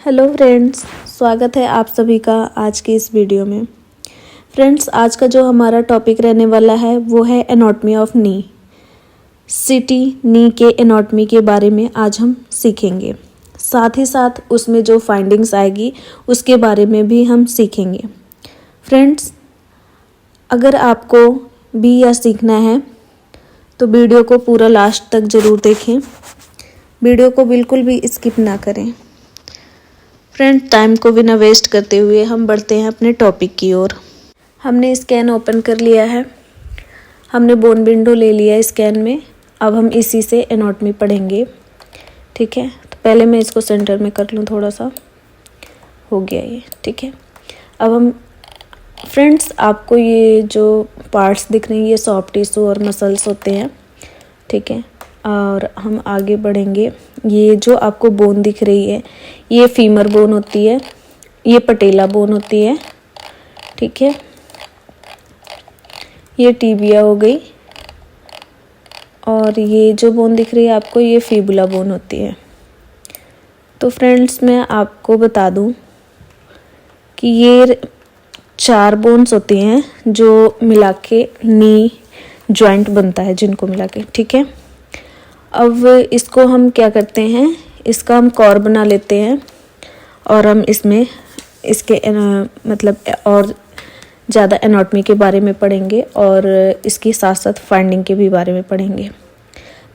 Hello friends, स्वागत है आप सभी का आज की इस वीडियो में। फ्रेंड्स, आज का जो हमारा टॉपिक रहने वाला है वो है एनाटॉमी ऑफ नी। सीटी नी के एनाटॉमी के बारे में आज हम सीखेंगे। साथ ही साथ उसमें जो फाइंडिंग्स आएगी उसके बारे में भी हम सीखेंगे। फ्रेंड्स, अगर आपको भी यह सीखना है तो वीडियो को पूरा लास्ट तक ज़रूर देखें। वीडियो को बिल्कुल भी स्किप ना करें। फ्रेंड, टाइम को बिना वेस्ट करते हुए हम बढ़ते हैं अपने टॉपिक की ओर। हमने स्कैन ओपन कर लिया है, हमने बोन विंडो ले लिया स्कैन में। अब हम इसी से एनाटॉमी पढ़ेंगे, ठीक है। तो पहले मैं इसको सेंटर में कर लूँ, थोड़ा सा हो गया ये, ठीक है। अब हम फ्रेंड्स, आपको ये जो पार्ट्स दिख रहे हैं ये सॉफ्ट टिश्यू और मसल्स होते हैं, ठीक है। और हम आगे बढ़ेंगे। ये जो आपको बोन दिख रही है ये फीमर बोन होती है, ये पटेला बोन होती है, ठीक है। ये टीबिया हो गई और ये जो बोन दिख रही है आपको ये फिबुला बोन होती है। तो फ्रेंड्स, मैं आपको बता दूं कि ये 4 बोन्स होती हैं जो मिला के नी जॉइंट बनता है, जिनको मिला के, ठीक है। अब इसको हम क्या करते हैं, इसका हम कॉर बना लेते हैं और हम इसमें इसके मतलब और ज़्यादा एनाटॉमी के बारे में पढ़ेंगे और इसके साथ साथ फाइंडिंग के भी बारे में पढ़ेंगे।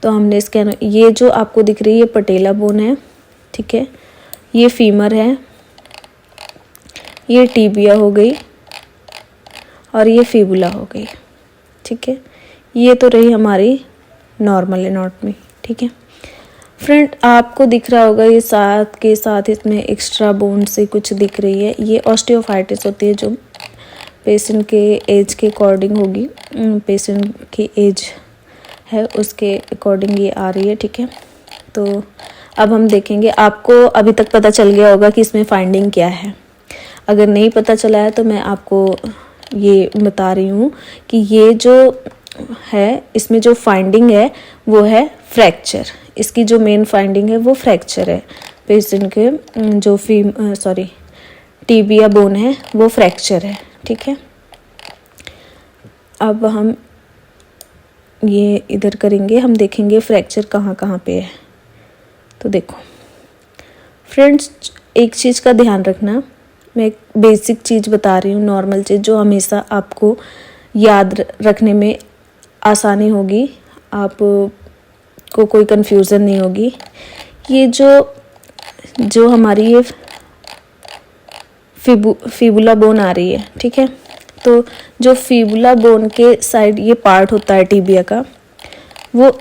तो हमने इसके ये जो आपको दिख रही है ये पटेला बोन है, ठीक है। ये फीमर है, ये टीबिया हो गई और ये फिबुला हो गई, ठीक है। ये तो रही हमारी नॉर्मल एनाटॉमी, ठीक है। फ्रेंड, आपको दिख रहा होगा ये साथ के साथ इसमें एक्स्ट्रा बोन से कुछ दिख रही है। ये ऑस्टियोफाइटिस होती है जो पेशेंट के एज के अकॉर्डिंग होगी, पेशेंट की एज है उसके अकॉर्डिंग ये आ रही है, ठीक है। तो अब हम देखेंगे। आपको अभी तक पता चल गया होगा कि इसमें फाइंडिंग क्या है। अगर नहीं पता चला है तो मैं आपको ये बता रही हूँ कि ये जो है इसमें जो फाइंडिंग है वो है फ्रैक्चर। इसकी जो मेन फाइंडिंग है वो फ्रैक्चर है। पेशेंट के जो टीबिया बोन है वो फ्रैक्चर है, ठीक है। अब हम ये इधर करेंगे, हम देखेंगे फ्रैक्चर कहाँ कहाँ पे है। तो देखो फ्रेंड्स, एक चीज़ का ध्यान रखना, मैं एक बेसिक चीज़ बता रही हूँ, नॉर्मल चीज़ जो हमेशा आपको याद रखने में आसानी होगी, आप को कोई कंफ्यूजन नहीं होगी। ये जो हमारी ये फिबुला बोन आ रही है, ठीक है। तो जो फिबुला बोन के साइड ये पार्ट होता है टीबिया का, वो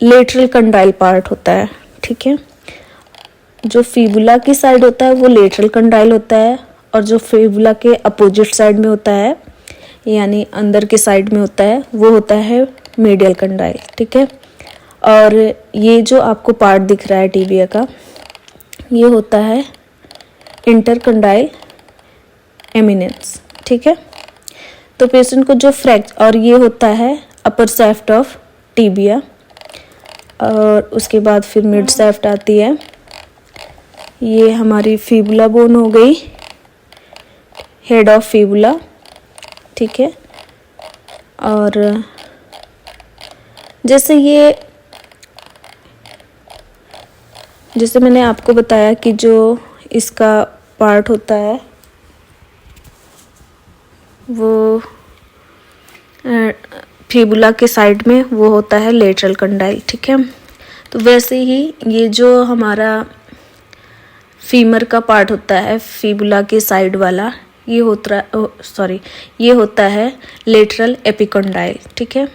लेटरल कंडाइल पार्ट होता है, ठीक है। जो फिबुला की साइड होता है वो लेटरल कंडाइल होता है और जो फिबुला के अपोजिट साइड में होता है यानी अंदर के साइड में होता है वो होता है मीडियल कंडाइल, ठीक है। और ये जो आपको पार्ट दिख रहा है टीबिया का ये होता है इंटरकंडाइल एमिनेंस, ठीक है। तो पेशेंट को जो और ये होता है अपर सैफ्ट ऑफ टीबिया और उसके बाद फिर मिड सैफ्ट आती है। ये हमारी फिबुला बोन हो गई, हेड ऑफ फिबुला, ठीक है। और जैसे मैंने आपको बताया कि जो इसका पार्ट होता है वो फिबुला के साइड में वो होता है लेटरल कंडाइल, ठीक है। तो वैसे ही ये जो हमारा फीमर का पार्ट होता है फिबुला के साइड वाला ये होता है लेटरल एपिकंडाइल, ठीक है।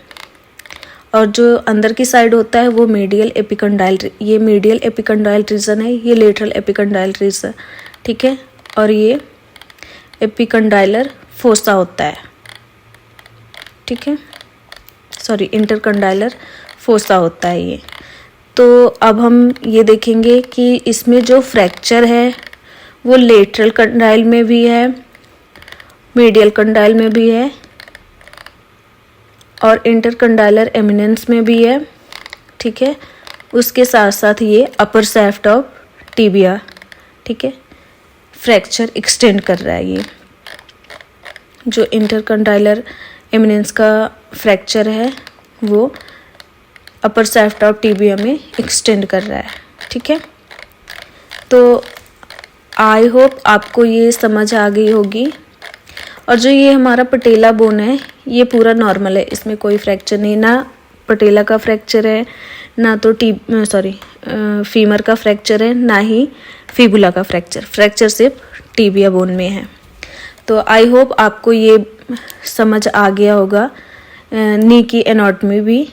और जो अंदर की साइड होता है वो मीडियल एपिकंडाइल, ये मीडियल एपिकंडाइल रीजन है, ये लेटरल एपिकंडाइल रीजन, ठीक है। और ये एपिकंडाइलर फोसा होता है, ठीक है। इंटरकंडाइलर फोसा होता है ये। तो अब हम ये देखेंगे कि इसमें जो फ्रैक्चर है वो लेटरल कंडाइल में भी है, मीडियल कंडाइल में भी है और इंटरकंडाइलर एमिनेंस में भी है, ठीक है। उसके साथ साथ ये अपर सैफ्ट ऑफ टीबिया, ठीक है। फ्रैक्चर एक्सटेंड कर रहा है। ये जो इंटरकंडाइलर एमिनेंस का फ्रैक्चर है वो अपर शाफ्ट ऑफ टिबिया में एक्सटेंड कर रहा है। ठीक है, तो आई होप आपको ये समझ आ गई होगी। और जो ये हमारा पटेला बोन है ये पूरा नॉर्मल है, इसमें कोई फ्रैक्चर नहीं, ना पटेला का फ्रैक्चर है, ना तो फीमर का फ्रैक्चर है, ना ही फिबुला का फ्रैक्चर सिर्फ टिबिया बोन में है। तो आई होप आपको ये समझ आ गया होगा नी की एनाटॉमी भी